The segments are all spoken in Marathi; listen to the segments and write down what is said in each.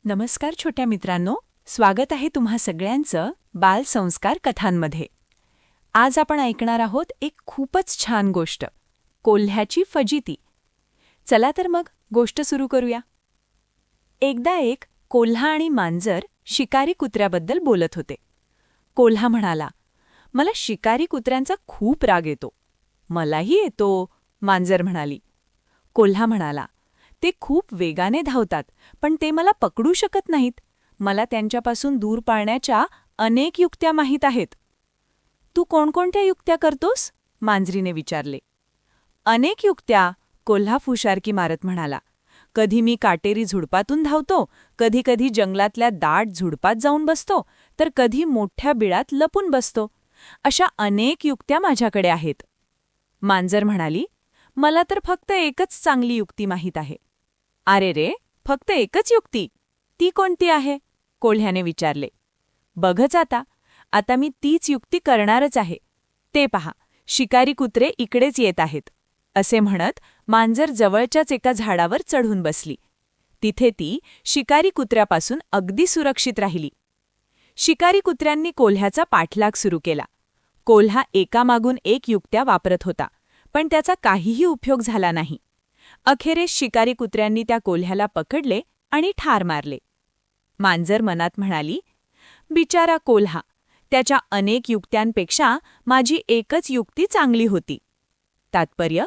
नमस्कार छोट्या मित्रांनो, स्वागत आहे तुम्हा सगळ्यांचं बाल संस्कार कथांमध्ये. आज आपण ऐकणार आहोत एक खूपच छान गोष्ट, कोल्ह्याची फजिती. चला तर मग गोष्ट सुरू करूया. एकदा एक कोल्हा आणि मांजर शिकारी कुत्र्याबद्दल बोलत होते. कोल्हा म्हणाला, मला शिकारी कुत्र्यांचा खूप राग येतो. मलाही येतो, मांजर म्हणाली. कोल्हा म्हणाला, ते खूप वेगाने धावतात, पण ते मला पकडू शकत नाहीत. मला त्यांच्यापासून दूर पाळण्याच्या अनेक युक्त्या माहीत आहेत. तू कोणकोणत्या युक्त्या करतोस? मांजरीने विचारले. अनेक युक्त्या, कोल्हा फुशारकी मारत म्हणाला. कधी मी काटेरी झुडपातून धावतो, कधी कधी जंगलातल्या दाट झुडपात जाऊन बसतो, तर कधी मोठ्या बिळात लपून बसतो. अशा अनेक युक्त्या माझ्याकडे आहेत. मांजर म्हणाली, मला तर फक्त एकच चांगली युक्ती माहीत आहे. अरे रे, फक्त एकच युक्ती? ती कोणती आहे? कोल्ह्याने विचारले. बघच आता मी तीच युक्ती करणारच आहे. ते पहा, शिकारी कुत्रे इकडेच येत आहेत. असे म्हणत मांजर जवळच्याच एका झाडावर चढून बसली. तिथे ती शिकारी कुत्र्यापासून अगदी सुरक्षित राहिली. शिकारी कुत्र्यांनी कोल्ह्याचा पाठलाग सुरू केला. कोल्हा एकामागून एक युक्त्या वापरत होता, पण त्याचा काहीही उपयोग झाला नाही. अखेरीस शिकारी कुत्र्यांनी त्या कोल्ह्याला पकडले आणि ठार मारले. मांजर मनात म्हणाली, बिचारा कोल्हा, त्याच्या अनेक युक्त्यांपेक्षा माझी एकच युक्ती चांगली होती. तात्पर्य,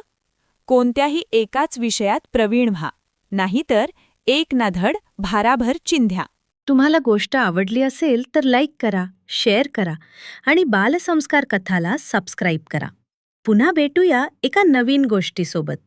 कोणत्याही एकाच विषयात प्रवीण व्हा, नाहीतर एक ना धड भाराभर चिंध्या. तुम्हाला गोष्ट आवडली असेल तर लाईक करा, शेअर करा आणि बालसंस्कार कथाला सबस्क्राईब करा. पुन्हा भेटूया एका नवीन गोष्टीसोबत.